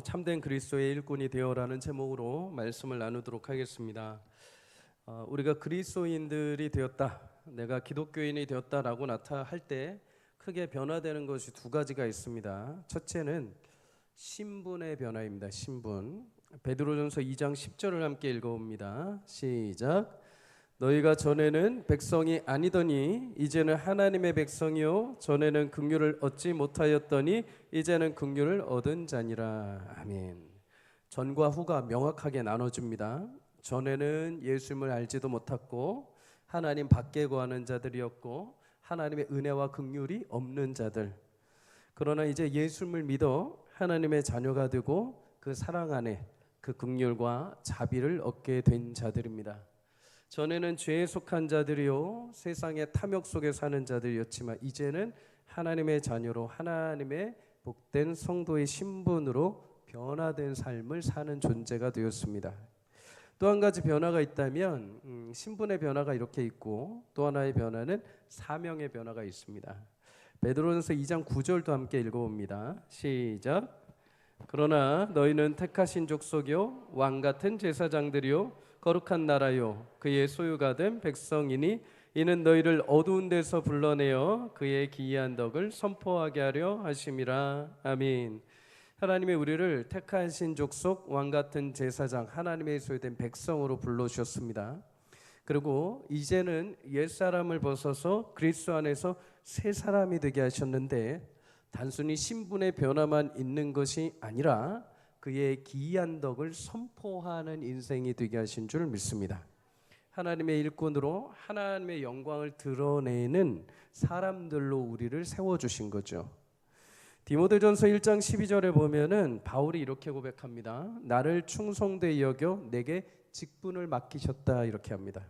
참된 그리스도의 일꾼이 되어라는 제목으로 말씀을 나누도록 하겠습니다. 우리가 그리스도인들이 되었다, 내가 기독교인이 되었다라고 할 때 크게 변화되는 것이 두 가지가 있습니다. 첫째는 신분의 변화입니다. 신분. 베드로전서 2장 10절을 함께 읽어봅니다. 시작. 너희가 전에는 백성이 아니더니 이제는 하나님의 백성이요 전에는 긍휼을 얻지 못하였더니 이제는 긍휼을 얻은 자니라. 아멘. 전과 후가 명확하게 나눠집니다. 전에는 예수님을 알지도 못했고 하나님 밖에 거하는 자들이었고 하나님의 은혜와 긍휼이 없는 자들. 그러나 이제 예수님을 믿어 하나님의 자녀가 되고 그 사랑 안에 그 긍휼과 자비를 얻게 된 자들입니다. 전에는 죄에 속한 자들이요 세상의 탐욕 속에 사는 자들이었지만 이제는 하나님의 자녀로 하나님의 복된 성도의 신분으로 변화된 삶을 사는 존재가 되었습니다. 또 한 가지 변화가 있다면 신분의 변화가 이렇게 있고 또 하나의 변화는 사명의 변화가 있습니다. 베드로전서 2장 9절도 함께 읽어봅니다. 시작. 그러나 너희는 택하신 족속이요 왕 같은 제사장들이요 거룩한 나라요 그의 소유가 된 백성이니 이는 너희를 어두운 데서 불러내어 그의 기이한 덕을 선포하게 하려 하심이라. 아멘. 하나님의 우리를 택하신 족속 왕 같은 제사장 하나님의 소유된 백성으로 불러주셨습니다. 그리고 이제는 옛사람을 벗어서 그리스도 안에서 새 사람이 되게 하셨는데 단순히 신분의 변화만 있는 것이 아니라 그의 기이한 덕을 선포하는 인생이 되게 하신 줄 믿습니다. 하나님의 일꾼으로 하나님의 영광을 드러내는 사람들로 우리를 세워주신 거죠. 디모데전서 1장 12절에 보면은 바울이 이렇게 고백합니다. 나를 충성되이 여겨 내게 직분을 맡기셨다 이렇게 합니다.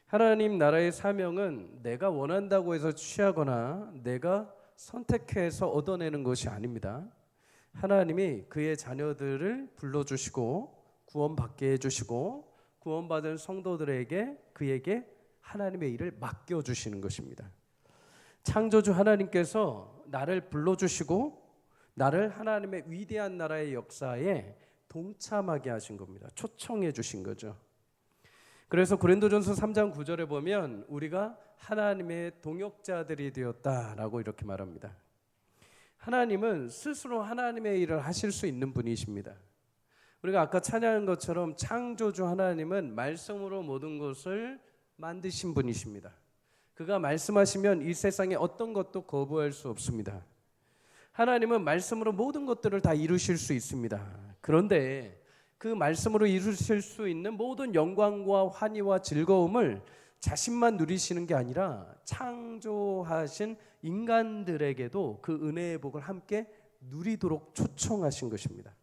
하나님 나라의 사명은 내가 원한다고 해서 취하거나 내가 선택해서 얻어내는 것이 아닙니다. 하나님이 그의 자녀들을 불러주시고 구원받게 해주시고 구원받은 성도들에게 그에게 하나님의 일을 맡겨주시는 것입니다. 창조주 하나님께서 나를 불러주시고 나를 하나님의 위대한 나라의 역사에 동참하게 하신 겁니다. 초청해 주신 거죠. 그래서 고린도전서 3장 9절에 보면 우리가 하나님의 동역자들이 되었다라고 이렇게 말합니다. 하나님은 스스로 하나님의 일을 하실 수 있는 분이십니다. 우리가 아까 찬양한 것처럼 창조주 하나님은 말씀으로 모든 것을 만드신 분이십니다. 그가 말씀하시면 이 세상에 어떤 것도 거부할 수 없습니다. 하나님은 말씀으로 모든 것들을 다 이루실 수 있습니다. 그런데 그 말씀으로 이루실 수 있는 모든 영광과 환희와 즐거움을 자신만 누리시는 게 아니라 창조하신 인간들에게도 그 은혜의 복을 함께 누리도록 초청하신 것입니다.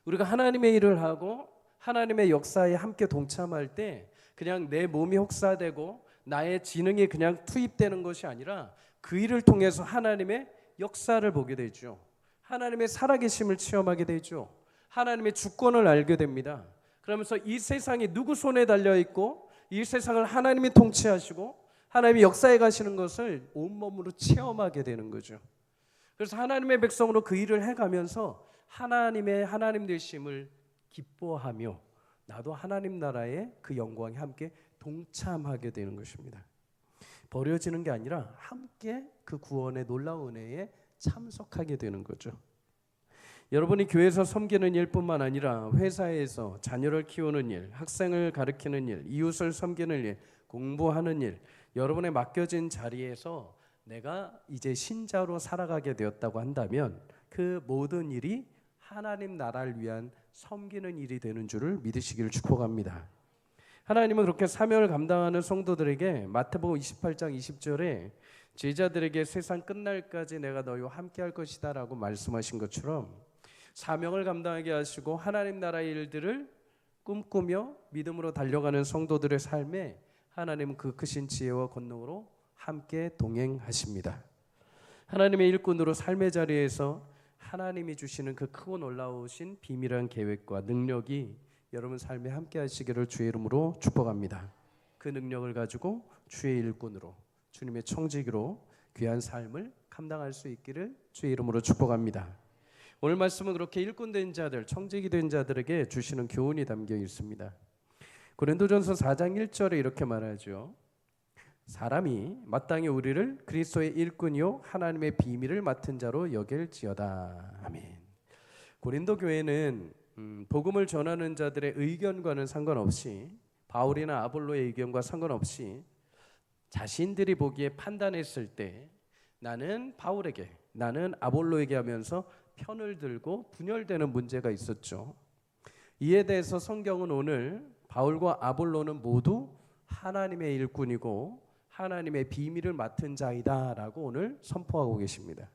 우리가 하나님의 일을 하고 하나님의 역사에 함께 동참할 때 그냥 내 몸이 혹사되고 나의 지능이 그냥 투입되는 것이 아니라 그 일을 통해서 하나님의 역사를 보게 되죠. 하나님의 살아계심을 체험하게 되죠. 하나님의 주권을 알게 됩니다. 그러면서 이 세상이 누구 손에 달려있고 이 세상을 하나님이 통치하시고 하나님이 역사에 가시는 것을 온몸으로 체험하게 되는 거죠. 그래서 하나님의 백성으로 그 일을 해가면서 하나님의 하나님 되심을 기뻐하며 나도 하나님 나라의 그 영광에 함께 동참하게 되는 것입니다. 버려지는 게 아니라 함께 그 구원의 놀라운 은혜에 참석하게 되는 거죠. 여러분이 교회에서 섬기는 일뿐만 아니라 회사에서 자녀를 키우는 일, 학생을 가르치는 일, 이웃을 섬기는 일, 공부하는 일, 여러분의 맡겨진 자리에서 내가 이제 신자로 살아가게 되었다고 한다면 그 모든 일이 하나님 나라를 위한 섬기는 일이 되는 줄을 믿으시기를 축복합니다. 하나님은 그렇게 사명을 감당하는 성도들에게 마태복음 28장 20절에 제자들에게 세상 끝날까지 내가 너희와 함께 할 것이다 라고 말씀하신 것처럼 사명을 감당하게 하시고 하나님 나라의 일들을 꿈꾸며 믿음으로 달려가는 성도들의 삶에 하나님은 그 크신 지혜와 권능으로 함께 동행하십니다. 하나님의 일꾼으로 삶의 자리에서 하나님이 주시는 그 크고 놀라우신 비밀한 계획과 능력이 여러분 삶에 함께 하시기를 주의 이름으로 축복합니다. 그 능력을 가지고 주의 일꾼으로 주님의 청지기로 귀한 삶을 감당할 수 있기를 주의 이름으로 축복합니다. 오늘 말씀은 그렇게 일꾼된 자들, 청지기 된 자들에게 주시는 교훈이 담겨 있습니다. 고린도전서 4장 1절에 이렇게 말하죠. 사람이 마땅히 우리를 그리스도의 일꾼이요 하나님의 비밀을 맡은 자로 여길지어다. 아멘. 고린도 교회는 복음을 전하는 자들의 의견과는 상관없이, 바울이나 아볼로의 의견과 상관없이 자신들이 보기에 판단했을 때 나는 바울에게, 나는 아볼로에게 하면서 편을 들고 분열되는 문제가 있었죠. 이에 대해서 성경은 오늘 바울과 아볼로는 모두 하나님의 일꾼이고 하나님의 비밀을 맡은 자이다 라고 오늘 선포하고 계십니다.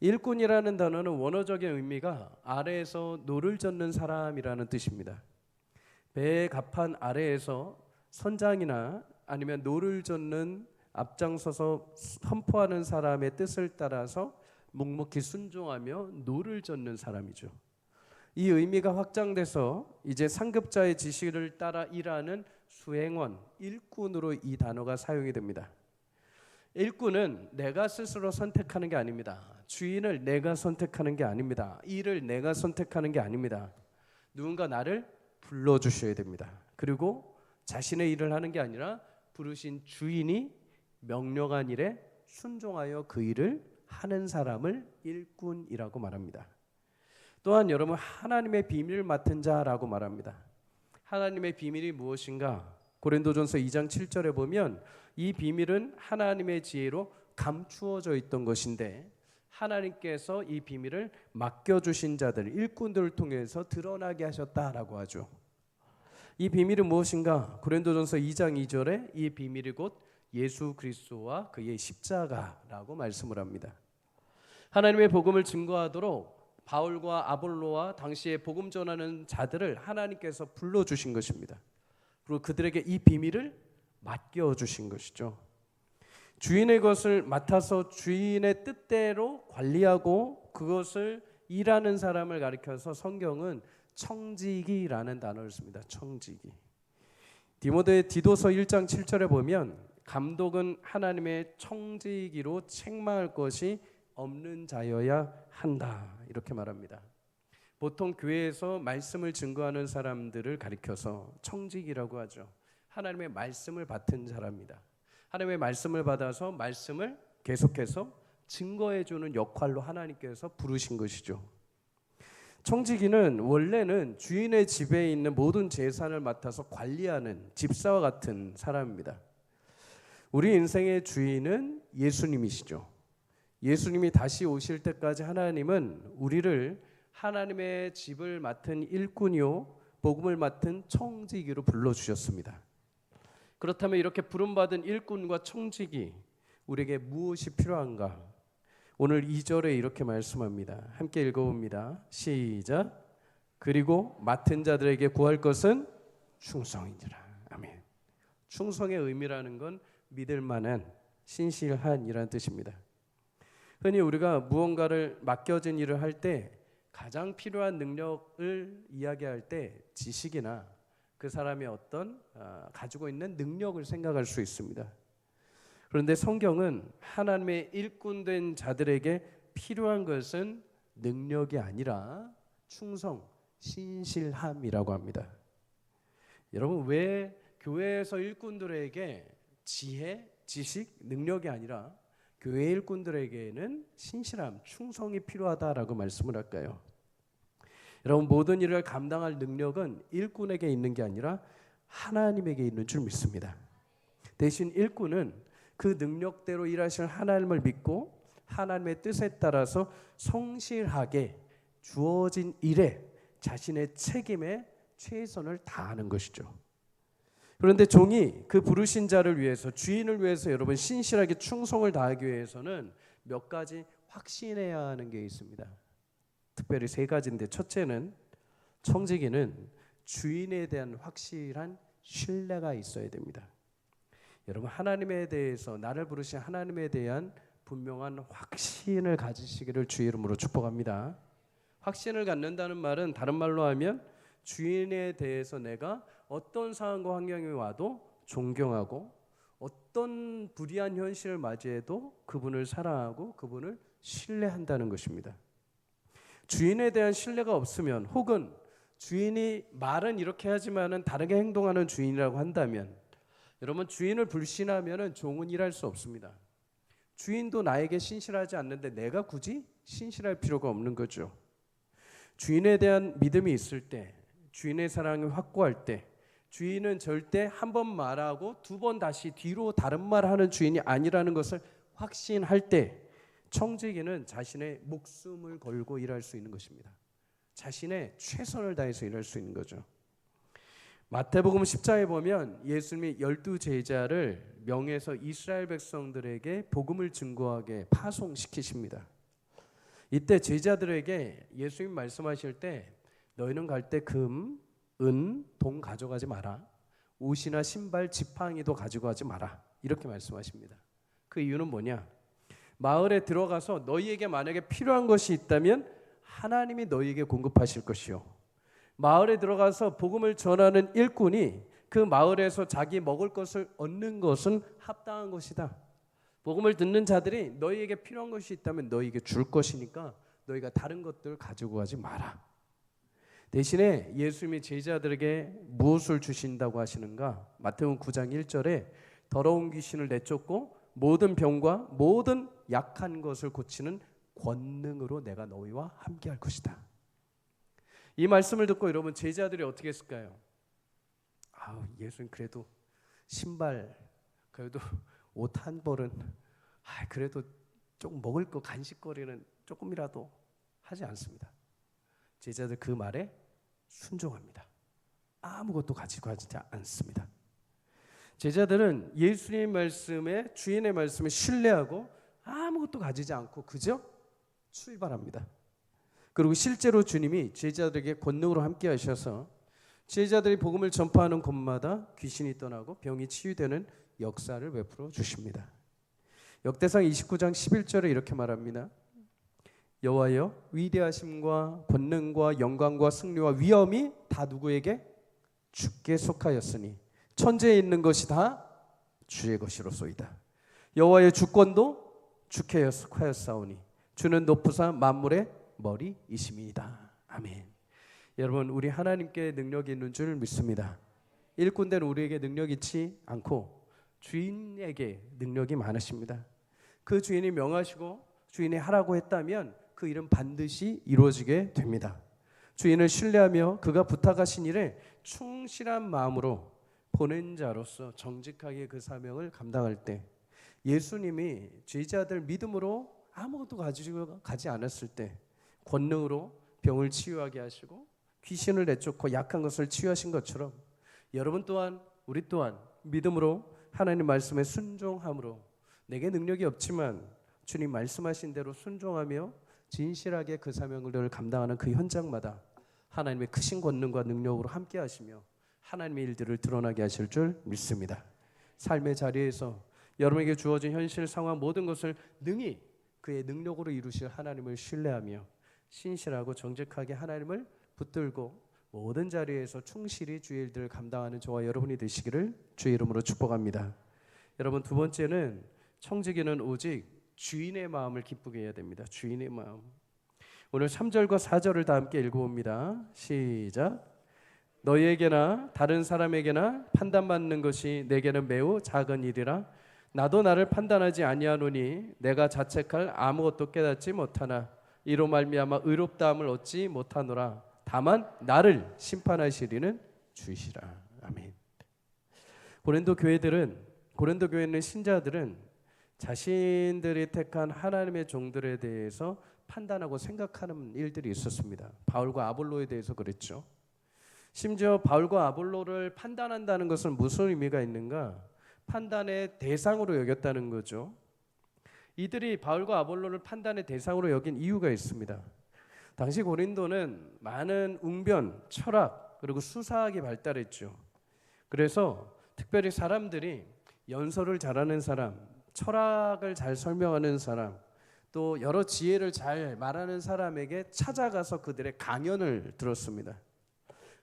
일꾼이라는 단어는 원어적인 의미가 아래에서 노를 젓는 사람이라는 뜻입니다. 배의 갑판 아래에서 선장이나 아니면 노를 젓는 앞장서서 선포하는 사람의 뜻을 따라서 묵묵히 순종하며 노를 젓는 사람이죠. 이 의미가 확장돼서 이제 상급자의 지시를 따라 일하는 수행원, 일꾼으로 이 단어가 사용이 됩니다. 일꾼은 내가 스스로 선택하는 게 아닙니다. 주인을 내가 선택하는 게 아닙니다. 일을 내가 선택하는 게 아닙니다. 누군가 나를 불러주셔야 됩니다. 그리고 자신의 일을 하는 게 아니라 부르신 주인이 명령한 일에 순종하여 그 일을 하는 사람을 일꾼이라고 말합니다. 또한 여러분, 하나님의 비밀을 맡은 자라고 말합니다. 하나님의 비밀이 무엇인가? 고린도전서 2장 7절에 보면 이 비밀은 하나님의 지혜로 감추어져 있던 것인데 하나님께서 이 비밀을 맡겨주신 자들, 일꾼들을 통해서 드러나게 하셨다라고 하죠. 이 비밀은 무엇인가? 고린도전서 2장 2절에 이 비밀이 곧 예수 그리스도와 그의 십자가라고 말씀을 합니다. 하나님의 복음을 증거하도록 바울과 아볼로와 당시에 복음 전하는 자들을 하나님께서 불러주신 것입니다. 그리고 그들에게 이 비밀을 맡겨주신 것이죠. 주인의 것을 맡아서 주인의 뜻대로 관리하고 그것을 일하는 사람을 가리켜서 성경은 청지기라는 단어를 씁니다. 청지기. 디도서 1장 7절에 보면 감독은 하나님의 청지기로 책망할 것이 없는 자여야 한다 이렇게 말합니다. 보통 교회에서 말씀을 증거하는 사람들을 가리켜서 청지기라고 하죠. 하나님의 말씀을 받은 사람입니다. 하나님의 말씀을 받아서 말씀을 계속해서 증거해 주는 역할로 하나님께서 부르신 것이죠. 청지기는 원래는 주인의 집에 있는 모든 재산을 맡아서 관리하는 집사와 같은 사람입니다. 우리 인생의 주인은 예수님이시죠. 예수님이 다시 오실 때까지 하나님은 우리를 하나님의 집을 맡은 일꾼이요 복음을 맡은 청지기로 불러주셨습니다. 그렇다면 이렇게 부름받은 일꾼과 청지기, 우리에게 무엇이 필요한가? 오늘 2절에 이렇게 말씀합니다. 함께 읽어봅니다. 시작. 그리고 맡은 자들에게 구할 것은 충성이니라. 아멘. 충성의 의미라는 건 믿을 만한, 신실한이라는 뜻입니다. 흔히 우리가 무언가를 맡겨진 일을 할 때 가장 필요한 능력을 이야기할 때 지식이나 그 사람의 어떤 가지고 있는 능력을 생각할 수 있습니다. 그런데 성경은 하나님의 일꾼된 자들에게 필요한 것은 능력이 아니라 충성, 신실함이라고 합니다. 여러분, 왜 교회에서 일꾼들에게 지혜, 지식, 능력이 아니라 교회 일꾼들에게는 신실함, 충성이 필요하다라고 말씀을 할까요? 여러분, 모든 일을 감당할 능력은 일꾼에게 있는 게 아니라 하나님에게 있는 줄 믿습니다. 대신 일꾼은 그 능력대로 일하실 하나님을 믿고 하나님의 뜻에 따라서 성실하게 주어진 일에 자신의 책임에 최선을 다하는 것이죠. 그런데 종이 그 부르신 자를 위해서, 주인을 위해서 여러분 신실하게 충성을 다하기 위해서는 몇 가지 확신해야 하는 게 있습니다. 특별히 세 가지인데, 첫째는 청지기는 주인에 대한 확실한 신뢰가 있어야 됩니다. 여러분, 하나님에 대해서, 나를 부르신 하나님에 대한 분명한 확신을 가지시기를 주의 이름으로 축복합니다. 확신을 갖는다는 말은 다른 말로 하면 주인에 대해서 내가 어떤 상황과 환경이 와도 존경하고 어떤 불이한 현실을 맞이해도 그분을 사랑하고 그분을 신뢰한다는 것입니다. 주인에 대한 신뢰가 없으면, 혹은 주인이 말은 이렇게 하지만은 다르게 행동하는 주인이라고 한다면, 여러분, 주인을 불신하면은 종은 일할 수 없습니다. 주인도 나에게 신실하지 않는데 내가 굳이 신실할 필요가 없는 거죠. 주인에 대한 믿음이 있을 때, 주인의 사랑이 확고할 때, 주인은 절대 한 번 말하고 두 번 다시 뒤로 다른 말하는 주인이 아니라는 것을 확신할 때, 청지기는 자신의 목숨을 걸고 일할 수 있는 것입니다. 자신의 최선을 다해서 일할 수 있는 거죠. 마태복음 10장에 보면 예수님이 12제자를 명해서 이스라엘 백성들에게 복음을 증거하게 파송시키십니다. 이때 제자들에게 예수님 말씀하실 때, 너희는 갈 때 금, 은, 동 가져가지 마라. 옷이나 신발, 지팡이도 가지고 가지 마라. 이렇게 말씀하십니다. 그 이유는 뭐냐? 마을에 들어가서 너희에게 만약에 필요한 것이 있다면 하나님이 너희에게 공급하실 것이요, 마을에 들어가서 복음을 전하는 일꾼이 그 마을에서 자기 먹을 것을 얻는 것은 합당한 것이다. 복음을 듣는 자들이 너희에게 필요한 것이 있다면 너희에게 줄 것이니까 너희가 다른 것들 가지고 가지 마라. 대신에 예수님이 제자들에게 무엇을 주신다고 하시는가? 마태복음 9장 1절에 더러운 귀신을 내쫓고 모든 병과 모든 약한 것을 고치는 권능으로 내가 너희와 함께할 것이다. 이 말씀을 듣고 여러분, 제자들이 어떻게 했을까요? 예수님 그래도 신발, 그래도 옷 한 벌은, 그래도 조금 먹을 거 간식거리는 조금이라도 하지 않습니다. 제자들 그 말에 순종합니다. 아무것도 가지고 가지 않습니다. 제자들은 예수님 말씀에, 주인의 말씀에 신뢰하고 아무것도 가지지 않고 그저 출발합니다. 그리고 실제로 주님이 제자들에게 권능으로 함께 하셔서 제자들이 복음을 전파하는 곳마다 귀신이 떠나고 병이 치유되는 역사를 베풀어 주십니다. 역대상 29장 11절에 이렇게 말합니다. 여호와여, 위대하심과 권능과 영광과 승리와 위엄이 다 누구에게? 주께 속하였으니 천지에 있는 것이 다 주의 것이로소이다. 여호와의 주권도 주께 속하였사오니 주는 높으사 만물의 머리이심이다. 아멘. 여러분, 우리 하나님께 능력이 있는 줄 믿습니다. 일꾼된 우리에게 능력이 있지 않고 주인에게 능력이 많으십니다. 그 주인이 명하시고 주인이 하라고 했다면 그 일은 반드시 이루어지게 됩니다. 주인을 신뢰하며 그가 부탁하신 일에 충실한 마음으로 보낸 자로서 정직하게 그 사명을 감당할 때, 예수님이 제자들 믿음으로 아무것도 가지고 가지 않았을 때 권능으로 병을 치유하게 하시고 귀신을 내쫓고 약한 것을 치유하신 것처럼, 여러분 또한, 우리 또한 믿음으로 하나님 말씀에 순종함으로, 내게 능력이 없지만 주님 말씀하신 대로 순종하며 진실하게 그 사명을 감당하는 그 현장마다 하나님의 크신 권능과 능력으로 함께 하시며 하나님의 일들을 드러나게 하실 줄 믿습니다. 삶의 자리에서 여러분에게 주어진 현실 상황 모든 것을 능히 그의 능력으로 이루실 하나님을 신뢰하며 신실하고 정직하게 하나님을 붙들고 모든 자리에서 충실히 주의 일들을 감당하는 저와 여러분이 되시기를 주의 이름으로 축복합니다. 여러분, 두 번째는 청지기는 오직 주인의 마음을 기쁘게 해야 됩니다. 주인의 마음. 오늘 3절과 4절을 다 함께 읽어봅니다. 시작. 너희에게나 다른 사람에게나 판단받는 것이 내게는 매우 작은 일이라 나도 나를 판단하지 아니하노니 내가 자책할 아무것도 깨닫지 못하나 이로 말미암아 의롭다함을 얻지 못하노라. 다만 나를 심판하시리는 주시라. 아멘. 고린도 교회에 있는 신자들은 자신들이 택한 하나님의 종들에 대해서 판단하고 생각하는 일들이 있었습니다. 바울과 아볼로에 대해서 그랬죠. 심지어 바울과 아볼로를 판단한다는 것은 무슨 의미가 있는가? 판단의 대상으로 여겼다는 거죠. 이들이 바울과 아볼로를 판단의 대상으로 여긴 이유가 있습니다. 당시 고린도는 많은 웅변, 철학, 그리고 수사학이 발달했죠. 그래서 특별히 사람들이 연설을 잘하는 사람, 철학을 잘 설명하는 사람, 또 여러 지혜를 잘 말하는 사람에게 찾아가서 그들의 강연을 들었습니다.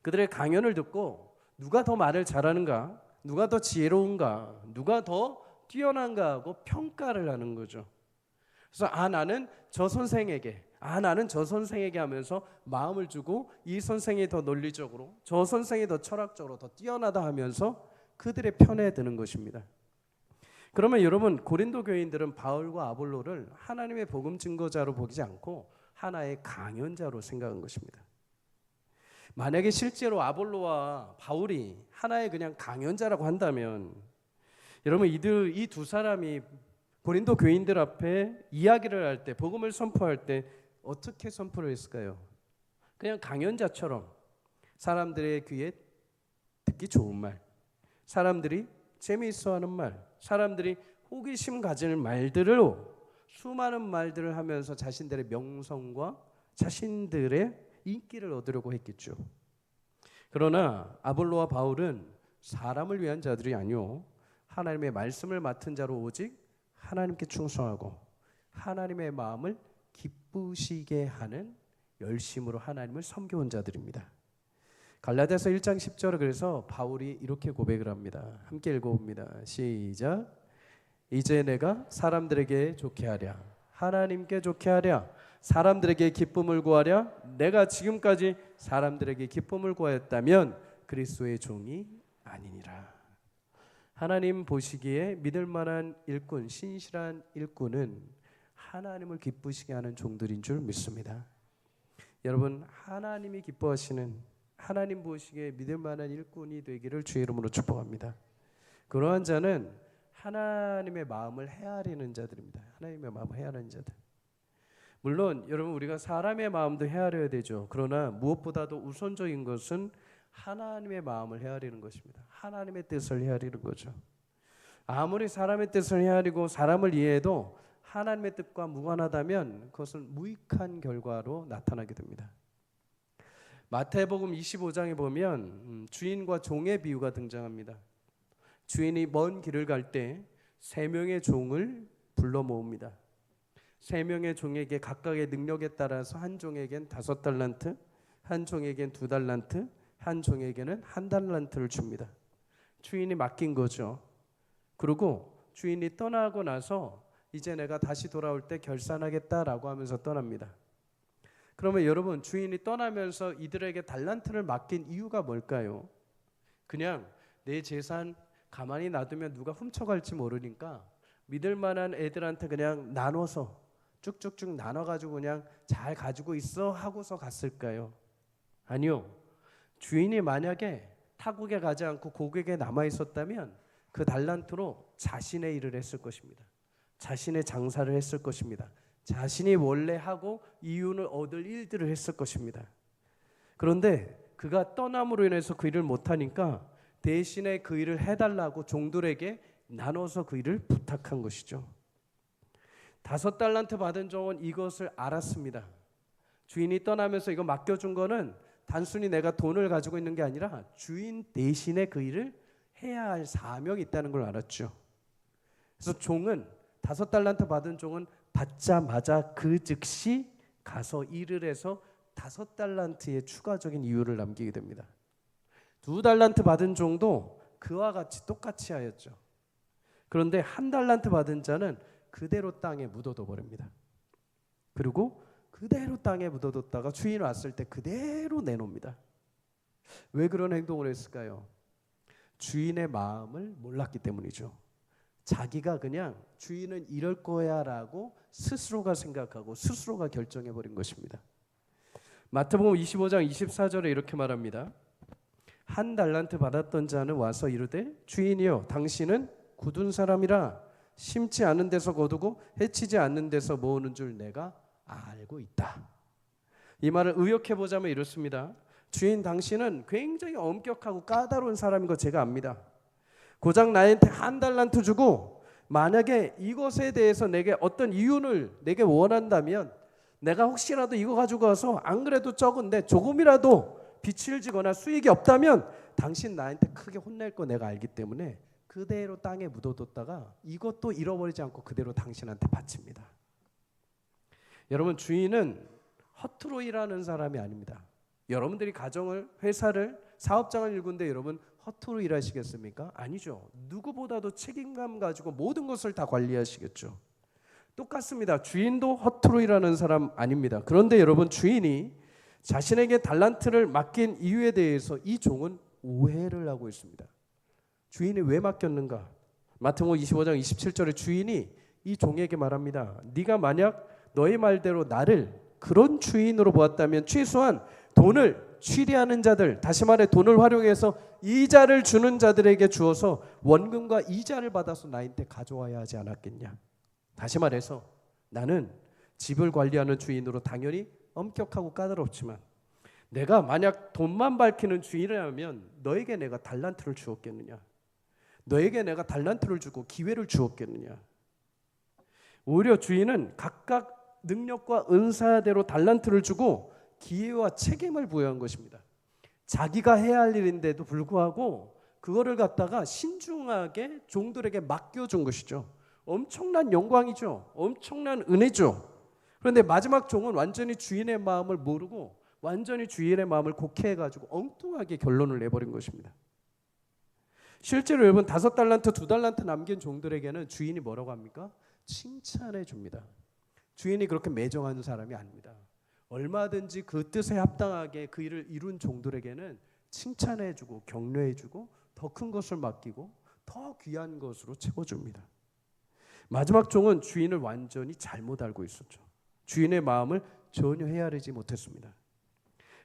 그들의 강연을 듣고 누가 더 말을 잘하는가, 누가 더 지혜로운가, 누가 더 뛰어난가 하고 평가를 하는 거죠. 그래서 나는 저 선생에게, 나는 저 선생에게 하면서 마음을 주고 이 선생이 더 논리적으로, 저 선생이 더 철학적으로 더 뛰어나다 하면서 그들의 편에 드는 것입니다. 그러면 여러분, 고린도 교인들은 바울과 아볼로를 하나님의 복음 증거자로 보지 않고 하나의 강연자로 생각한 것입니다. 만약에 실제로 아볼로와 바울이 하나의 그냥 강연자라고 한다면, 여러분, 이 두 사람이 고린도 교인들 앞에 이야기를 할 때, 복음을 선포할 때 어떻게 선포를 했을까요? 그냥 강연자처럼 사람들의 귀에 듣기 좋은 말, 사람들이 재미있어하는 말, 사람들이 호기심 가지는 말들로 수많은 말들을 하면서 자신들의 명성과 자신들의 인기를 얻으려고 했겠죠. 그러나 아볼로와 바울은 사람을 위한 자들이 아니요 하나님의 말씀을 맡은 자로 오직 하나님께 충성하고 하나님의 마음을 기쁘시게 하는 열심으로 하나님을 섬겨온 자들입니다. 갈라디아서 1장 10절에 그래서 바울이 이렇게 고백을 합니다. 함께 읽어봅니다. 시작. 이제 내가 사람들에게 좋게 하랴, 하나님께 좋게 하랴, 사람들에게 기쁨을 구하랴. 내가 지금까지 사람들에게 기쁨을 구하였다면 그리스도의 종이 아니니라. 하나님 보시기에 믿을 만한 일꾼, 신실한 일꾼은 하나님을 기쁘시게 하는 종들인 줄 믿습니다. 여러분, 하나님이 기뻐하시는, 하나님 보시기에 믿을 만한 일꾼이 되기를 주의 이름으로 축복합니다. 그러한 자는 하나님의 마음을 헤아리는 자들입니다. 하나님의 마음을 헤아리는 자들. 물론 여러분, 우리가 사람의 마음도 헤아려야 되죠. 그러나 무엇보다도 우선적인 것은 하나님의 마음을 헤아리는 것입니다. 하나님의 뜻을 헤아리는 거죠. 아무리 사람의 뜻을 헤아리고 사람을 이해해도 하나님의 뜻과 무관하다면 그것은 무익한 결과로 나타나게 됩니다. 마태복음 25장에 보면 주인과 종의 비유가 등장합니다. 주인이 먼 길을 갈 때 세 명의 종을 불러 모읍니다. 세 명의 종에게 각각의 능력에 따라서 한 종에겐 5달란트, 한 종에겐 2달란트, 한 종에게는 1달란트를 줍니다. 주인이 맡긴 거죠. 그리고 주인이 떠나고 나서 이제 내가 다시 돌아올 때 결산하겠다라고 하면서 떠납니다. 그러면 여러분, 주인이 떠나면서 이들에게 달란트를 맡긴 이유가 뭘까요? 그냥 내 재산 가만히 놔두면 누가 훔쳐갈지 모르니까 믿을 만한 애들한테 그냥 나눠서 쭉쭉쭉 나눠가지고 그냥 잘 가지고 있어 하고서 갔을까요? 아니요. 주인이 만약에 타국에 가지 않고 고국에 남아 있었다면 그 달란트로 자신의 일을 했을 것입니다. 자신의 장사를 했을 것입니다. 자신이 원래 하고 이윤을 얻을 일들을 했을 것입니다. 그런데 그가 떠남으로 인해서 그 일을 못하니까 대신에 그 일을 해달라고 종들에게 나눠서 그 일을 부탁한 것이죠. 5달란트 받은 종은 이것을 알았습니다. 주인이 떠나면서 이거 맡겨준 거는 단순히 내가 돈을 가지고 있는 게 아니라 주인 대신에 그 일을 해야 할 사명이 있다는 걸 알았죠. 그래서 종은 5달란트 받은 종은 받자마자 그 즉시 가서 일을 해서 5달란트의 추가적인 이유를 남기게 됩니다. 2달란트 받은 종도 그와 같이 똑같이 하였죠. 그런데 1달란트 받은 자는 그대로 땅에 묻어둬 버립니다. 그리고 그대로 땅에 묻어뒀다가 주인 왔을 때 그대로 내놓습니다. 왜 그런 행동을 했을까요? 주인의 마음을 몰랐기 때문이죠. 자기가 그냥 주인은 이럴 거야 라고 스스로가 생각하고 스스로가 결정해버린 것입니다. 마태복음 25장 24절에 이렇게 말합니다. 1달란트 받았던 자는 와서 이르되 주인이여 당신은 굳은 사람이라 심지 않은 데서 거두고 해치지 않는 데서 모으는 줄 내가 알고 있다. 이 말을 의역해 보자면 이렇습니다. 주인 당신은 굉장히 엄격하고 까다로운 사람인 거 제가 압니다. 고작 나한테 1달란트 주고 만약에 이것에 대해서 내게 어떤 이윤을 내게 원한다면 내가 혹시라도 이거 가지고 가서 안 그래도 적은데 조금이라도 빚을 지거나 수익이 없다면 당신 나한테 크게 혼낼 거 내가 알기 때문에 그대로 땅에 묻어뒀다가 이것도 잃어버리지 않고 그대로 당신한테 바칩니다. 여러분, 주인은 허투루 일하는 사람이 아닙니다. 여러분들이 가정을, 회사를, 사업장을 일군데 여러분 허투루 일하시겠습니까? 아니죠. 누구보다도 책임감 가지고 모든 것을 다 관리하시겠죠. 똑같습니다. 주인도 허투루 일하는 사람 아닙니다. 그런데 여러분, 주인이 자신에게 달란트를 맡긴 이유에 대해서 이 종은 오해를 하고 있습니다. 주인이 왜 맡겼는가? 마태복음 25장 27절에 주인이 이 종에게 말합니다. 네가 만약 너의 말대로 나를 그런 주인으로 보았다면 최소한 돈을 취리하는 자들, 다시 말해 돈을 활용해서 이자를 주는 자들에게 주어서 원금과 이자를 받아서 나한테 가져와야 하지 않았겠냐. 다시 말해서 나는 집을 관리하는 주인으로 당연히 엄격하고 까다롭지만 내가 만약 돈만 밝히는 주인이라면 너에게 내가 달란트를 주었겠느냐. 너에게 내가 달란트를 주고 기회를 주었겠느냐. 오히려 주인은 각각 능력과 은사대로 달란트를 주고 기회와 책임을 부여한 것입니다. 자기가 해야 할 일인데도 불구하고 그거를 갖다가 신중하게 종들에게 맡겨준 것이죠. 엄청난 영광이죠. 엄청난 은혜죠. 그런데 마지막 종은 완전히 주인의 마음을 모르고 완전히 주인의 마음을 곡해해가지고 엉뚱하게 결론을 내버린 것입니다. 실제로 여러분 5달란트, 2달란트 남긴 종들에게는 주인이 뭐라고 합니까? 칭찬해 줍니다. 주인이 그렇게 매정한 사람이 아닙니다. 얼마든지 그 뜻에 합당하게 그 일을 이룬 종들에게는 칭찬해 주고 격려해 주고 더 큰 것을 맡기고 더 귀한 것으로 채워줍니다. 마지막 종은 주인을 완전히 잘못 알고 있었죠. 주인의 마음을 전혀 헤아리지 못했습니다.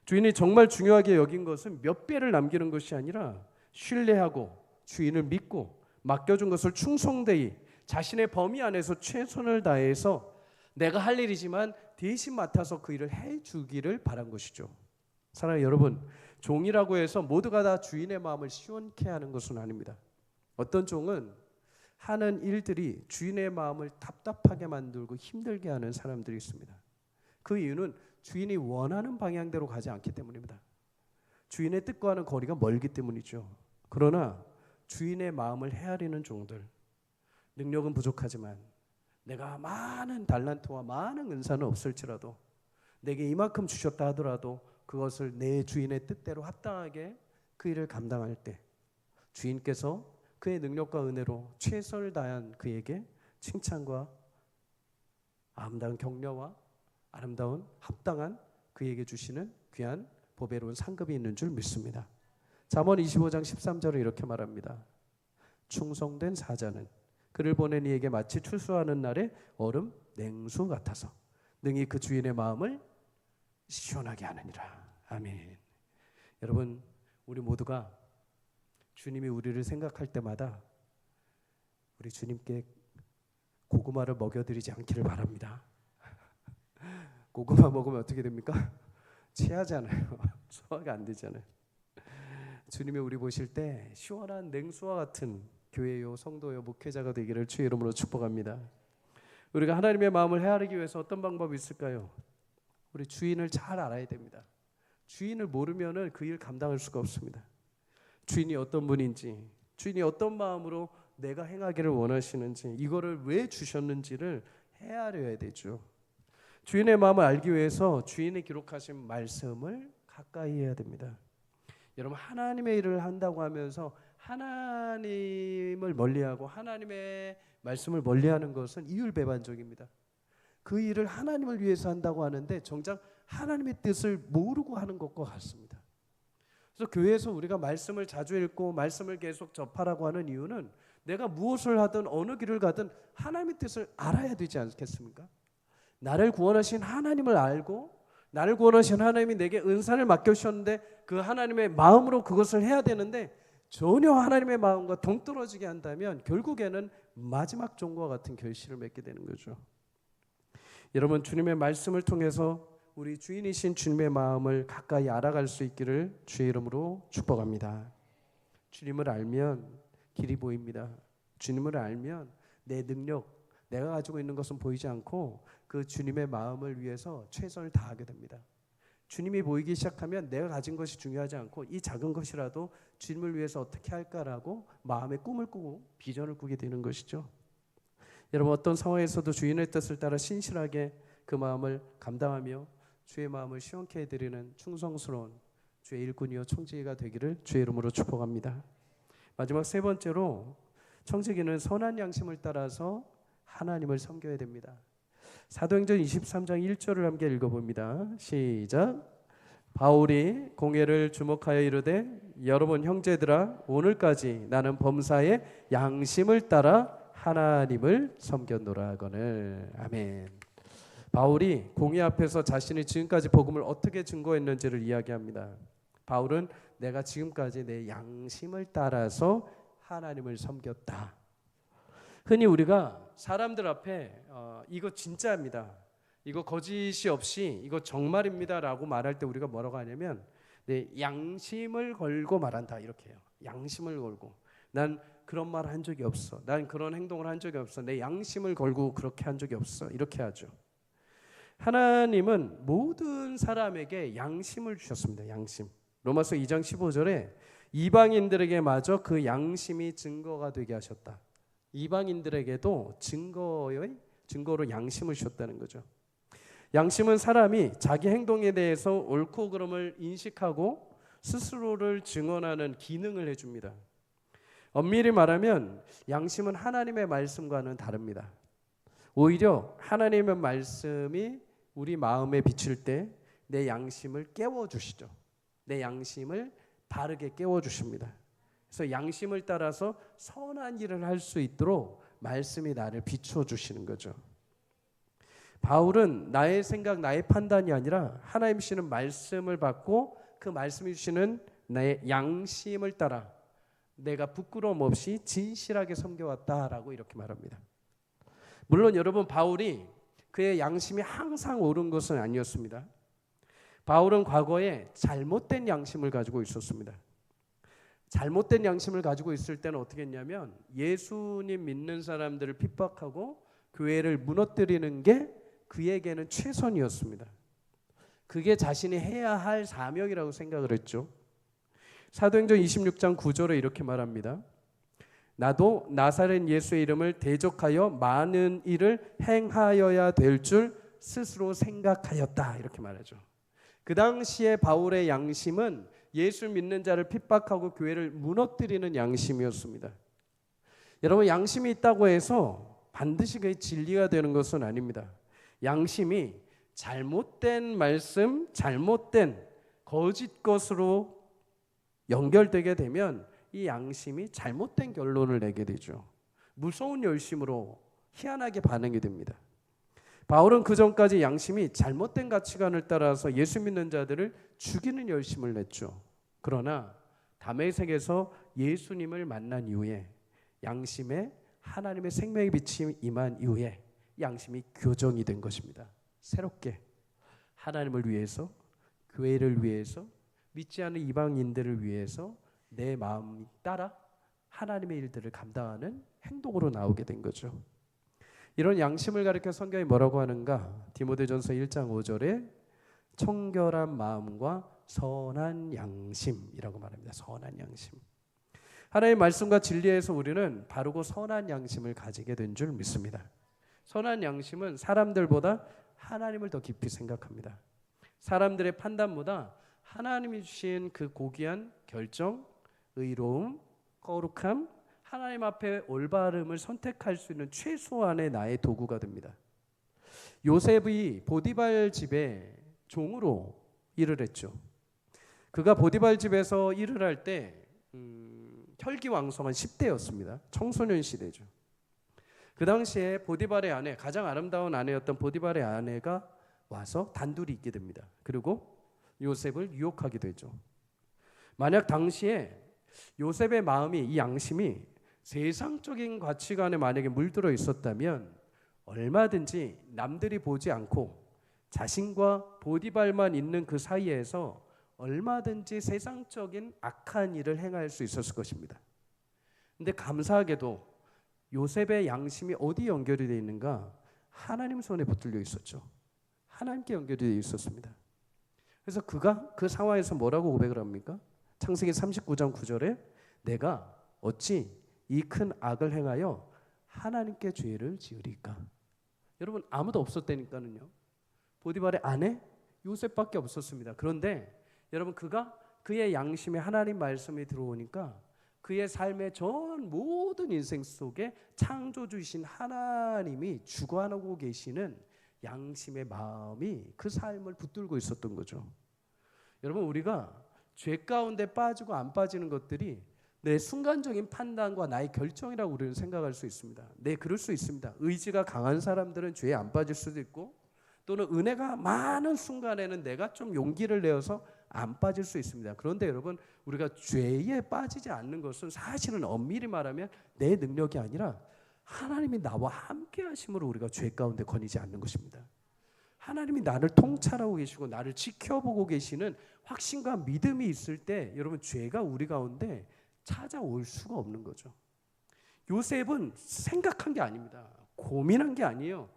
주인이 정말 중요하게 여긴 것은 몇 배를 남기는 것이 아니라 신뢰하고 주인을 믿고 맡겨준 것을 충성되이 자신의 범위 안에서 최선을 다해서 내가 할 일이지만 대신 맡아서 그 일을 해주기를 바란 것이죠. 사랑하는 여러분, 종이라고 해서 모두가 다 주인의 마음을 시원케 하는 것은 아닙니다. 어떤 종은 하는 일들이 주인의 마음을 답답하게 만들고 힘들게 하는 사람들이 있습니다. 그 이유는 주인이 원하는 방향대로 가지 않기 때문입니다. 주인의 뜻과는 거리가 멀기 때문이죠. 그러나 주인의 마음을 헤아리는 종들, 능력은 부족하지만 내가 많은 달란트와 많은 은사는 없을지라도 내게 이만큼 주셨다 하더라도 그것을 내 주인의 뜻대로 합당하게 그 일을 감당할 때 주인께서 그의 능력과 은혜로 최선을 다한 그에게 칭찬과 아름다운 격려와 아름다운 합당한 그에게 주시는 귀한 보배로운 상급이 있는 줄 믿습니다. 잠언 25장 13절에 이렇게 말합니다. 충성된 사자는 그를 보낸 이에게 마치 추수하는 날의 얼음 냉수 같아서 능히 그 주인의 마음을 시원하게 하느니라. 아멘. 여러분, 우리 모두가 주님이 우리를 생각할 때마다 우리 주님께 고구마를 먹여드리지 않기를 바랍니다. 고구마 먹으면 어떻게 됩니까? 체하잖아요. 소화가 안 되잖아요. 주님이 우리 보실 때 시원한 냉수와 같은 교회요, 성도요, 목회자가 되기를 주의 이름으로 축복합니다. 우리가 하나님의 마음을 헤아리기 위해서 어떤 방법이 있을까요? 우리 주인을 잘 알아야 됩니다. 주인을 모르면 그 일 감당할 수가 없습니다. 주인이 어떤 분인지, 주인이 어떤 마음으로 내가 행하기를 원하시는지, 이거를 왜 주셨는지를 헤아려야 되죠. 주인의 마음을 알기 위해서 주인이 기록하신 말씀을 가까이 해야 됩니다. 여러분, 하나님의 일을 한다고 하면서 하나님을 멀리하고 하나님의 말씀을 멀리하는 것은 이율배반적입니다. 그 일을 하나님을 위해서 한다고 하는데 정작 하나님의 뜻을 모르고 하는 것과 같습니다. 그래서 교회에서 우리가 말씀을 자주 읽고 말씀을 계속 접하라고 하는 이유는 내가 무엇을 하든 어느 길을 가든 하나님의 뜻을 알아야 되지 않겠습니까? 나를 구원하신 하나님을 알고 나를 구원하신 하나님이 내게 은사를 맡겨주셨는데 그 하나님의 마음으로 그것을 해야 되는데 전혀 하나님의 마음과 동떨어지게 한다면 결국에는 마지막 종과 같은 결실을 맺게 되는 거죠. 여러분, 주님의 말씀을 통해서 우리 주인이신 주님의 마음을 가까이 알아갈 수 있기를 주의 이름으로 축복합니다. 주님을 알면 길이 보입니다. 주님을 알면 내 능력, 내가 가지고 있는 것은 보이지 않고 그 주님의 마음을 위해서 최선을 다하게 됩니다. 주님이 보이기 시작하면 내가 가진 것이 중요하지 않고 이 작은 것이라도 주님을 위해서 어떻게 할까라고 마음의 꿈을 꾸고 비전을 꾸게 되는 것이죠. 여러분, 어떤 상황에서도 주인의 뜻을 따라 신실하게 그 마음을 감당하며 주의 마음을 시원케 해드리는 충성스러운 주의 일꾼이요 청지기가 되기를 주의 이름으로 축복합니다. 마지막 세 번째로 청지기는 선한 양심을 따라서 하나님을 섬겨야 됩니다. 사도행전 23장 1절을 함께 읽어봅니다. 시작. 바울이 공회를 주목하여 이르되 여러분 형제들아 오늘까지 나는 범사의 양심을 따라 하나님을 섬겼노라 하거늘. 아멘. 바울이 공회 앞에서 자신이 지금까지 복음을 어떻게 증거했는지를 이야기합니다. 바울은 내가 지금까지 내 양심을 따라서 하나님을 섬겼다. 흔히 우리가 사람들 앞에 이거 진짜입니다, 이거 거짓이 없이 이거 정말입니다 라고 말할 때 우리가 뭐라고 하냐면 내 양심을 걸고 말한다 이렇게 해요. 양심을 걸고. 난 그런 말 한 적이 없어, 난 그런 행동을 한 적이 없어, 내 양심을 걸고 그렇게 한 적이 없어, 이렇게 하죠. 하나님은 모든 사람에게 양심을 주셨습니다. 양심. 로마서 2장 15절에 이방인들에게 마저 그 양심이 증거가 되게 하셨다. 이방인들에게도 증거로 양심을 주셨다는 거죠. 양심은 사람이 자기 행동에 대해서 옳고 그름을 인식하고 스스로를 증언하는 기능을 해줍니다. 엄밀히 말하면 양심은 하나님의 말씀과는 다릅니다. 오히려 하나님의 말씀이 우리 마음에 비칠 때 내 양심을 깨워주시죠. 내 양심을 바르게 깨워주십니다. 그래서 양심을 따라서 선한 일을 할 수 있도록 말씀이 나를 비춰주시는 거죠. 바울은 나의 생각, 나의 판단이 아니라 하나님 주시는 말씀을 받고 그 말씀이 주시는 나의 양심을 따라 내가 부끄러움 없이 진실하게 섬겨왔다라고 이렇게 말합니다. 물론 여러분, 바울이 그의 양심이 항상 옳은 것은 아니었습니다. 바울은 과거에 잘못된 양심을 가지고 있었습니다. 잘못된 양심을 가지고 있을 때는 어떻게 했냐면 예수님 믿는 사람들을 핍박하고 교회를 무너뜨리는 게 그에게는 최선이었습니다. 그게 자신이 해야 할 사명이라고 생각을 했죠. 사도행전 26장 9절에 이렇게 말합니다. 나도 나사렛 예수의 이름을 대적하여 많은 일을 행하여야 될 줄 스스로 생각하였다, 이렇게 말하죠. 그 당시에 바울의 양심은 예수 믿는 자를 핍박하고 교회를 무너뜨리는 양심이었습니다. 여러분, 양심이 있다고 해서 반드시 그게 진리가 되는 것은 아닙니다. 양심이 잘못된 말씀, 잘못된 거짓 것으로 연결되게 되면 이 양심이 잘못된 결론을 내게 되죠. 무서운 열심으로 희한하게 반응이 됩니다. 바울은 그 전까지 양심이 잘못된 가치관을 따라서 예수 믿는 자들을 죽이는 열심을 냈죠. 그러나 다메섹에서 예수님을 만난 이후에 양심에 하나님의 생명의 빛이 임한 이후에 양심이 교정이 된 것입니다. 새롭게 하나님을 위해서, 교회를 위해서, 믿지 않는 이방인들을 위해서 내 마음 따라 하나님의 일들을 감당하는 행동으로 나오게 된 거죠. 이런 양심을 가리켜 성경이 뭐라고 하는가? 디모데전서 1장 5절에 청결한 마음과 선한 양심이라고 말합니다. 선한 양심. 하나님의 말씀과 진리에서 우리는 바르고 선한 양심을 가지게 된 줄 믿습니다. 선한 양심은 사람들보다 하나님을 더 깊이 생각합니다. 사람들의 판단보다 하나님이 주신 그 고귀한 결정, 의로움, 거룩함, 하나님 앞에 올바름을 선택할 수 있는 최소한의 나의 도구가 됩니다. 요셉이 보디발 집에 종으로 일을 했죠. 그가 보디발 집에서 일을 할 때 혈기왕성한 10대였습니다. 청소년 시대죠. 그 당시에 보디발의 아내, 가장 아름다운 아내였던 보디발의 아내가 와서 단둘이 있게 됩니다. 그리고 요셉을 유혹하게 되죠. 만약 당시에 요셉의 마음이, 이 양심이 세상적인 가치관에 만약에 물들어 있었다면 얼마든지 남들이 보지 않고 자신과 보디발만 있는 그 사이에서 얼마든지 세상적인 악한 일을 행할 수 있었을 것입니다. 근데 감사하게도 요셉의 양심이 어디 연결이 되어 있는가? 하나님 손에 붙들려 있었죠. 하나님께 연결이 되어 있었습니다. 그래서 그가 그 상황에서 뭐라고 고백을 합니까? 창세기 39장 9절에 내가 어찌 이 큰 악을 행하여 하나님께 죄를 지으리까? 여러분, 아무도 없었다니까는요. 보디발의 아내 요셉밖에 없었습니다. 그런데 여러분, 그가 그의 양심에 하나님 말씀이 들어오니까 그의 삶의 전 모든 인생 속에 창조주이신 하나님이 주관하고 계시는 양심의 마음이 그 삶을 붙들고 있었던 거죠. 여러분, 우리가 죄 가운데 빠지고 안 빠지는 것들이 내 순간적인 판단과 나의 결정이라고 우리는 생각할 수 있습니다. 네, 그럴 수 있습니다. 의지가 강한 사람들은 죄에 안 빠질 수도 있고, 또는 은혜가 많은 순간에는 내가 좀 용기를 내어서 안 빠질 수 있습니다. 그런데 여러분, 우리가 죄에 빠지지 않는 것은 사실은 엄밀히 말하면 내 능력이 아니라 하나님이 나와 함께 하심으로 우리가 죄 가운데 거니지 않는 것입니다. 하나님이 나를 통찰하고 계시고 나를 지켜보고 계시는 확신과 믿음이 있을 때 여러분, 죄가 우리 가운데 찾아올 수가 없는 거죠. 요셉은 생각한 게 아닙니다. 고민한 게 아니에요.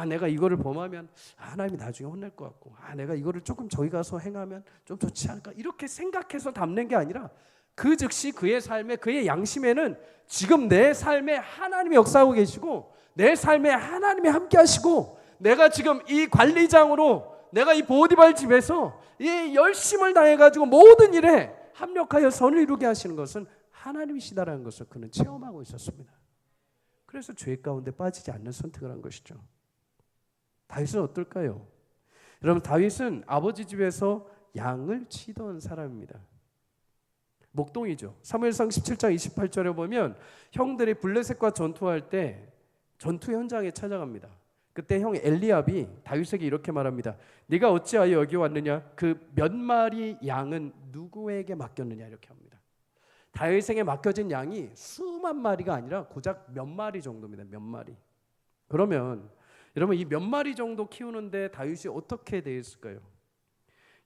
내가 이거를 범하면 하나님이 나중에 혼낼 것 같고, 내가 이거를 조금 저기 가서 행하면 좀 좋지 않을까, 이렇게 생각해서 담는 게 아니라 그 즉시 그의 삶에, 그의 양심에는 지금 내 삶에 하나님이 역사하고 계시고, 내 삶에 하나님이 함께 하시고, 내가 지금 이 관리장으로, 내가 이 보디발 집에서 이 열심을 다해가지고 모든 일에 합력하여 선을 이루게 하시는 것은 하나님이시다라는 것을 그는 체험하고 있었습니다. 그래서 죄 가운데 빠지지 않는 선택을 한 것이죠. 다윗은 어떨까요? 여러분, 다윗은 아버지 집에서 양을 치던 사람입니다. 목동이죠. 사무엘상 17장 28절에 보면 형들이 블레셋과 전투할 때 전투 현장에 찾아갑니다. 그때 형 엘리압이 다윗에게 이렇게 말합니다. 네가 어찌하여 여기 왔느냐? 그 몇 마리 양은 누구에게 맡겼느냐? 이렇게 합니다. 다윗에게 맡겨진 양이 수만 마리가 아니라 고작 몇 마리 정도입니다. 몇 마리. 그러면 여러분, 이 몇 마리 정도 키우는데 다윗이 어떻게 되었을까요?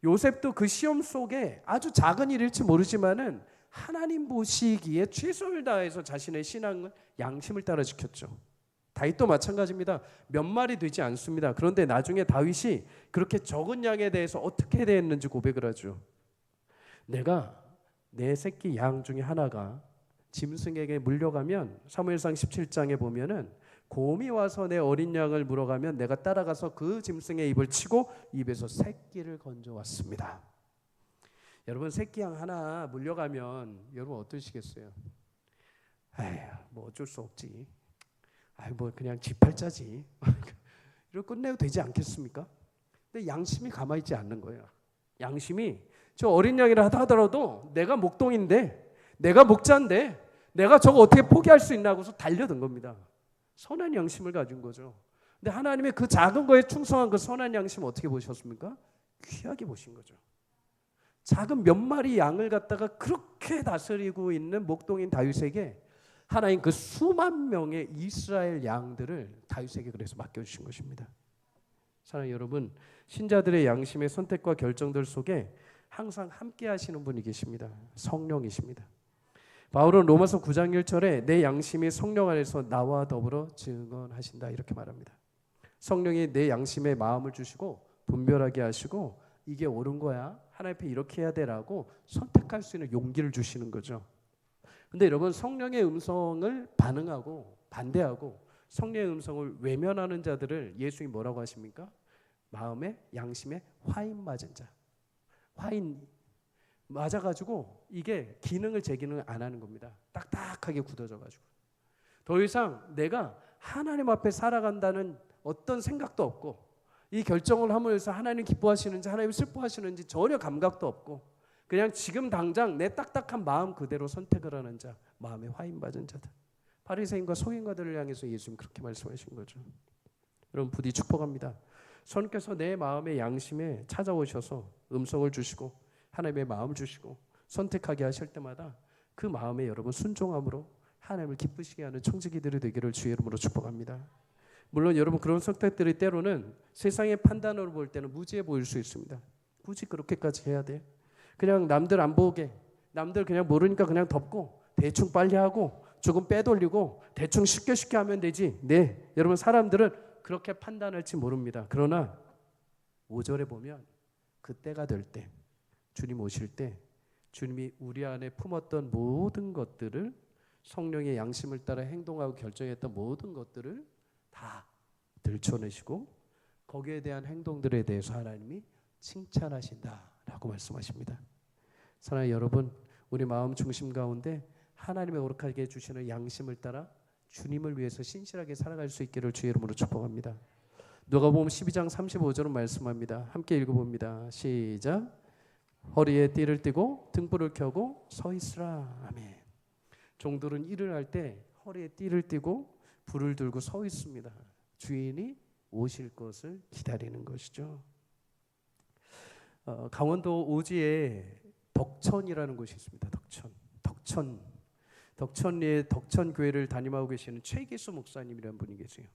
요셉도 그 시험 속에 아주 작은 일일지 모르지만은 하나님 보시기에 최선을 다해서 자신의 신앙을, 양심을 따라 지켰죠. 다윗도 마찬가지입니다. 몇 마리 되지 않습니다. 그런데 나중에 다윗이 그렇게 적은 양에 대해서 어떻게 대했는지 고백을 하죠. 내가 내 새끼 양 중에 하나가 짐승에게 물려가면, 사무엘상 17장에 보면은 곰이 와서 내 어린 양을 물어가면 내가 따라가서 그 짐승의 입을 치고 입에서 새끼를 건져왔습니다. 여러분, 새끼 양 하나 물려가면 여러분 어떠시겠어요? 뭐 어쩔 수 없지. 뭐 그냥 지팔자지. 이렇게 끝내도 되지 않겠습니까? 근데 양심이 가만히 있지 않는 거예요. 양심이 저 어린 양이라 하더라도 내가 목동인데, 내가 목자인데 내가 저거 어떻게 포기할 수 있나 하고서 달려든 겁니다. 선한 양심을 가진 거죠. 근데 하나님의 그 작은 거에 충성한 그 선한 양심 어떻게 보셨습니까? 귀하게 보신 거죠. 작은 몇 마리 양을 갖다가 그렇게 다스리고 있는 목동인 다윗에게 하나님 그 수만 명의 이스라엘 양들을 다윗에게 그래서 맡겨주신 것입니다. 사랑하는 여러분, 신자들의 양심의 선택과 결정들 속에 항상 함께 하시는 분이 계십니다. 성령이십니다. 바울은 로마서 9장 1절에 내 양심이 성령 안에서 나와 더불어 증언하신다, 이렇게 말합니다. 성령이 내 양심에 마음을 주시고 분별하게 하시고 이게 옳은 거야, 하나님 앞에 이렇게 해야 되라고 선택할 수 있는 용기를 주시는 거죠. 근데 여러분, 성령의 음성을 반응하고 반대하고 성령의 음성을 외면하는 자들을 예수님이 뭐라고 하십니까? 마음에, 양심에 화인 맞은 자. 화인 맞아가지고 이게 기능을 제 기능을 안 하는 겁니다. 딱딱하게 굳어져가지고 더 이상 내가 하나님 앞에 살아간다는 어떤 생각도 없고, 이 결정을 함으로써 하나님 기뻐하시는지 하나님 슬퍼하시는지 전혀 감각도 없고, 그냥 지금 당장 내 딱딱한 마음 그대로 선택을 하는 자, 마음에 화인 맞은 자들. 바리새인과 소인과들을 향해서 예수님 그렇게 말씀하신 거죠. 여러분, 부디 축복합니다. 선께서 내 마음의 양심에 찾아오셔서 음성을 주시고 하나님의 마음을 주시고 선택하게 하실 때마다 그 마음에 여러분 순종함으로 하나님을 기쁘시게 하는 청지기들이 되기를 주의 이름으로 축복합니다. 물론 여러분, 그런 선택들이 때로는 세상의 판단으로 볼 때는 무지해 보일 수 있습니다. 굳이 그렇게까지 해야 돼? 그냥 남들 안 보게, 남들 그냥 모르니까 그냥 덮고 대충 빨리 하고 조금 빼돌리고 대충 쉽게 하면 되지. 네, 여러분, 사람들은 그렇게 판단할지 모릅니다. 그러나 5절에 보면 그때가 될 때, 주님 오실 때 주님이 우리 안에 품었던 모든 것들을, 성령의 양심을 따라 행동하고 결정했던 모든 것들을 다 들춰내시고 거기에 대한 행동들에 대해서 하나님이 칭찬하신다라고 말씀하십니다. 사랑하는 여러분, 우리 마음 중심 가운데 하나님의 거룩하게 해주시는 양심을 따라 주님을 위해서 신실하게 살아갈 수 있기를 주의 이름으로 축복합니다. 누가복음 12장 35절은 말씀합니다. 함께 읽어봅니다. 시작. 허리에 띠를 띠고 등불을 켜고 서 있으라. 아멘. 종들은 일을 할 때 허리에 띠를 띠고 불을 들고 서 있습니다. 주인이 오실 것을 기다리는 것이죠. 강원도 오지에 덕천이라는 곳이 있습니다. 덕천리에 덕천교회를 담임하고 계시는 최기수 목사님이라는 분이 계세요.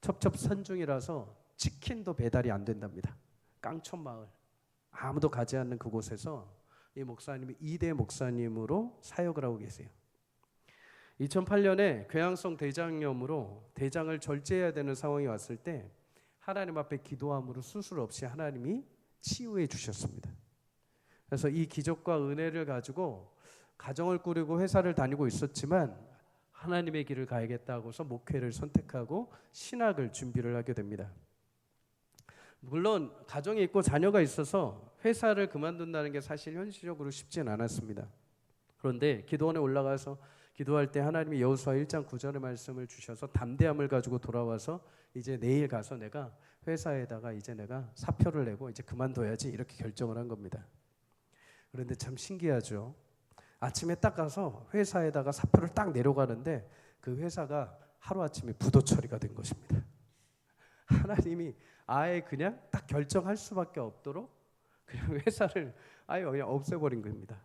첩첩산중이라서 치킨도 배달이 안 된답니다. 깡촌마을 아무도 가지 않는 그곳에서 이 목사님이 2대 목사님으로 사역을 하고 계세요. 2008년에 궤양성 대장염으로 대장을 절제해야 되는 상황이 왔을 때 하나님 앞에 기도함으로 수술 없이 하나님이 치유해 주셨습니다. 그래서 이 기적과 은혜를 가지고 가정을 꾸리고 회사를 다니고 있었지만 하나님의 길을 가야겠다고서 목회를 선택하고 신학을 준비를 하게 됩니다. 물론 가정이 있고 자녀가 있어서 회사를 그만둔다는 게 사실 현실적으로 쉽지는 않았습니다. 그런데 기도원에 올라가서 기도할 때 하나님이 여호수아 1장 9절의 말씀을 주셔서 담대함을 가지고 돌아와서 이제 내일 가서 내가 회사에다가 이제 내가 사표를 내고 이제 그만둬야지 이렇게 결정을 한 겁니다. 그런데 참 신기하죠. 아침에 딱 가서 회사에다가 사표를 딱 내려가는데 그 회사가 하루아침에 부도 처리가 된 것입니다. 하나님이 아예 그냥 딱 결정할 수밖에 없도록 그냥 회사를 아예 그냥 없애버린 겁니다.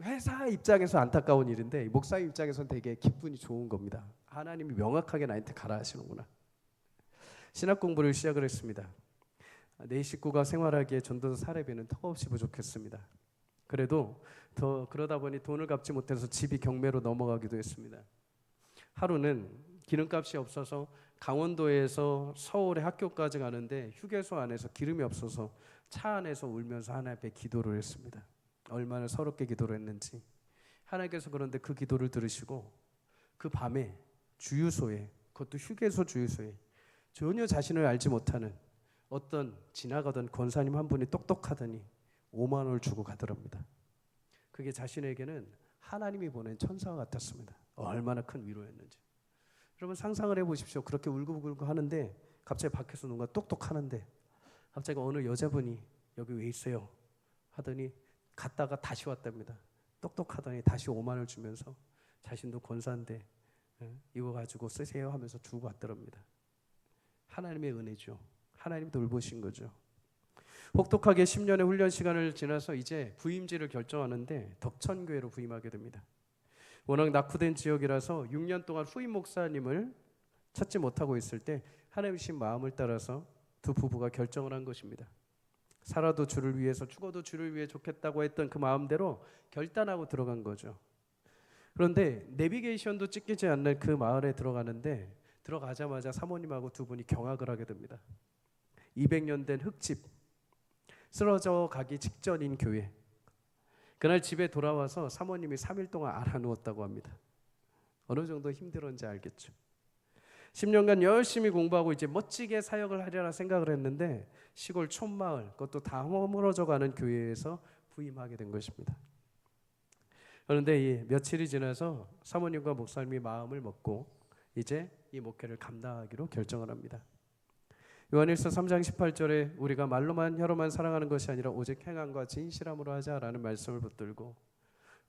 회사 입장에서 안타까운 일인데 목사님 입장에서는 되게 기분이 좋은 겁니다. 하나님이 명확하게 나한테 가라 하시는구나. 신학 공부를 시작을 했습니다. 내 식구가 생활하기에 전도서 사례비는 턱없이 부족했습니다. 그래도 더 그러다 보니 돈을 갚지 못해서 집이 경매로 넘어가기도 했습니다. 하루는 기름값이 없어서 강원도에서 서울의 학교까지 가는데 휴게소 안에서 기름이 없어서 차 안에서 울면서 하나님 앞에 기도를 했습니다. 얼마나 서럽게 기도를 했는지. 하나님께서 그런데 그 기도를 들으시고 그 밤에 주유소에, 그것도 휴게소 주유소에 전혀 자신을 알지 못하는 어떤 지나가던 권사님 한 분이 똑똑하더니 5만 원을 주고 가더랍니다. 그게 자신에게는 하나님이 보낸 천사와 같았습니다. 얼마나 큰 위로였는지. 여러분 상상을 해보십시오. 그렇게 울고불고 하는데 갑자기 밖에서 누가 똑똑하는데 갑자기 어느 여자분이 여기 왜 있어요? 하더니 갔다가 다시 왔답니다. 똑똑하더니 다시 5만 원을 주면서 자신도 권사인데 이거 가지고 쓰세요 하면서 주고 왔더랍니다. 하나님의 은혜죠. 하나님이 돌보신 거죠. 혹독하게 10년의 훈련 시간을 지나서 이제 부임지를 결정하는데 덕천교회로 부임하게 됩니다. 워낙 낙후된 지역이라서 6년 동안 후임 목사님을 찾지 못하고 있을 때 하나님 주신 마음을 따라서 두 부부가 결정을 한 것입니다. 살아도 주를 위해서 죽어도 주를 위해 좋겠다고 했던 그 마음대로 결단하고 들어간 거죠. 그런데 내비게이션도 찍히지 않는 그 마을에 들어가는데 들어가자마자 사모님하고 두 분이 경악을 하게 됩니다. 200년 된 흙집, 쓰러져 가기 직전인 교회. 그날 집에 돌아와서 사모님이 3일 동안 알아누웠다고 합니다. 어느 정도 힘들었는지 알겠죠. 10년간 열심히 공부하고 이제 멋지게 사역을 하려나 생각을 했는데 시골 촌마을, 그것도 다 허물어져 가는 교회에서 부임하게 된 것입니다. 그런데 며칠이 지나서 사모님과 목사님이 마음을 먹고 이제 이 목회를 감당하기로 결정을 합니다. 요한일서 3장 18절에 우리가 말로만 혀로만 사랑하는 것이 아니라 오직 행함과 진실함으로 하자라는 말씀을 붙들고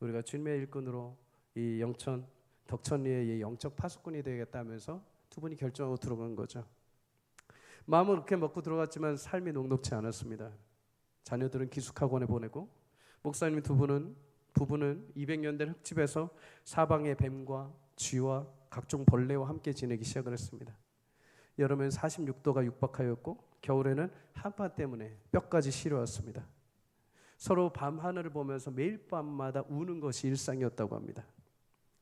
우리가 주님의 일꾼으로 이 영천 덕천리의 영적 파수꾼이 되겠다면서 두 분이 결정하고 들어간 거죠. 마음은 그렇게 먹고 들어갔지만 삶이 녹록지 않았습니다. 자녀들은 기숙학원에 보내고 목사님 부부는 200년 된 흙집에서 사방의 뱀과 쥐와 각종 벌레와 함께 지내기 시작을 했습니다. 여름엔 46도가 육박하였고 겨울에는 한파 때문에 뼈까지 시려웠습니다. 서로 밤 하늘을 보면서 매일 밤마다 우는 것이 일상이었다고 합니다.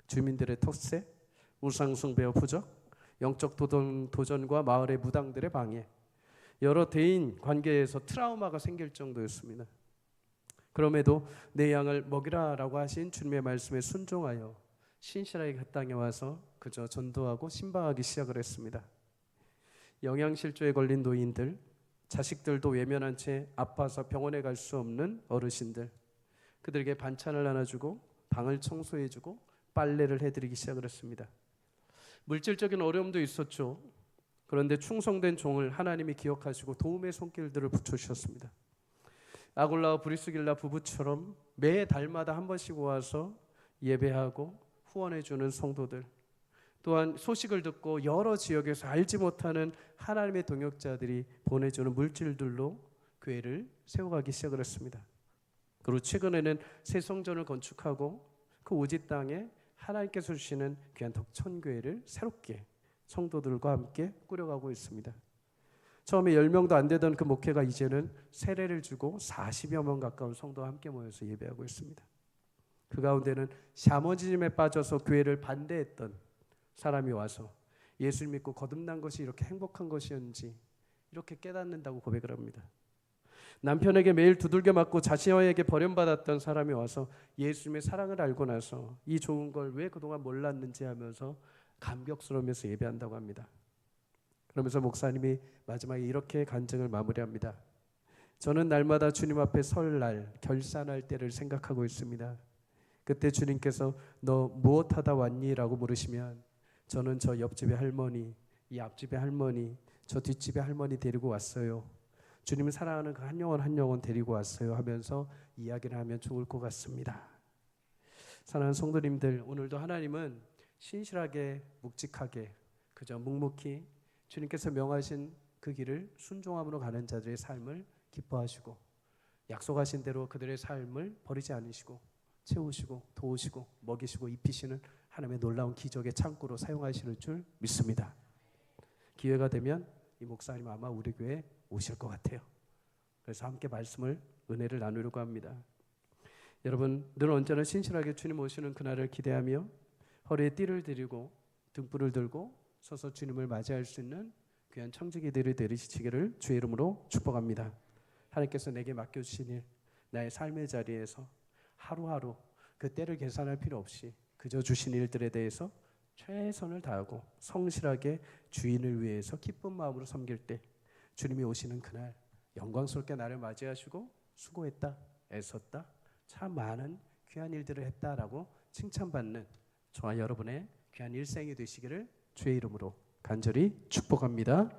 주민들의 텃세, 우상숭배와 부적, 영적 도전과 마을의 무당들의 방해, 여러 대인 관계에서 트라우마가 생길 정도였습니다. 그럼에도 내 양을 먹이라라고 하신 주님의 말씀에 순종하여 신실하게 그 땅에 와서 그저 전도하고 신방하기 시작을 했습니다. 영양실조에 걸린 노인들, 자식들도 외면한 채 아파서 병원에 갈 수 없는 어르신들, 그들에게 반찬을 나눠주고 방을 청소해주고 빨래를 해드리기 시작을 했습니다. 물질적인 어려움도 있었죠. 그런데 충성된 종을 하나님이 기억하시고 도움의 손길들을 붙여주셨습니다. 아굴라와 브리스길라 부부처럼 매 달마다 한 번씩 와서 예배하고 후원해주는 성도들, 또한 소식을 듣고 여러 지역에서 알지 못하는 하나님의 동역자들이 보내주는 물질들로 교회를 세워가기 시작을 했습니다. 그리고 최근에는 새 성전을 건축하고 그 오지 땅에 하나님께서 주시는 귀한 덕천교회를 새롭게 성도들과 함께 꾸려가고 있습니다. 처음에 10명도 안 되던 그 목회가 이제는 세례를 주고 40여 명 가까운 성도와 함께 모여서 예배하고 있습니다. 그 가운데는 샤머니즘에 빠져서 교회를 반대했던 사람이 와서 예수를 믿고 거듭난 것이 이렇게 행복한 것이었는지 이렇게 깨닫는다고 고백을 합니다. 남편에게 매일 두들겨 맞고 자신에게 버림받았던 사람이 와서 예수님의 사랑을 알고 나서 이 좋은 걸 왜 그동안 몰랐는지 하면서 감격스러우면서 예배한다고 합니다. 그러면서 목사님이 마지막에 이렇게 간증을 마무리합니다. 저는 날마다 주님 앞에 설날 결산할 때를 생각하고 있습니다. 그때 주님께서 너 무엇하다 왔니? 라고 물으시면 저는 저 옆집의 할머니, 이 앞집의 할머니, 저 뒷집의 할머니 데리고 왔어요. 주님을 사랑하는 그 한 영혼 한 영혼 데리고 왔어요 하면서 이야기를 하면 좋을 것 같습니다. 사랑하는 성도님들, 오늘도 하나님은 신실하게 묵직하게 그저 묵묵히 주님께서 명하신 그 길을 순종함으로 가는 자들의 삶을 기뻐하시고 약속하신 대로 그들의 삶을 버리지 않으시고 채우시고 도우시고 먹이시고 입히시는 하나님의 놀라운 기적의 창고로 사용하시는 줄 믿습니다. 기회가 되면 이 목사님 아마 우리 교회에 오실 것 같아요. 그래서 함께 말씀을 은혜를 나누려고 합니다. 여러분 늘 언제나 신실하게 주님 오시는 그날을 기대하며 허리에 띠를 들이고 등불을 들고 서서 주님을 맞이할 수 있는 귀한 청지기들이 되시기를 주의 이름으로 축복합니다. 하나님께서 내게 맡겨주신 일, 나의 삶의 자리에서 하루하루 그 때를 계산할 필요 없이 그저 주신 일들에 대해서 최선을 다하고 성실하게 주인을 위해서 기쁜 마음으로 섬길 때 주님이 오시는 그날 영광스럽게 나를 맞이하시고 수고했다, 애썼다, 참 많은 귀한 일들을 했다라고 칭찬받는 저와 여러분의 귀한 일생이 되시기를 주의 이름으로 간절히 축복합니다.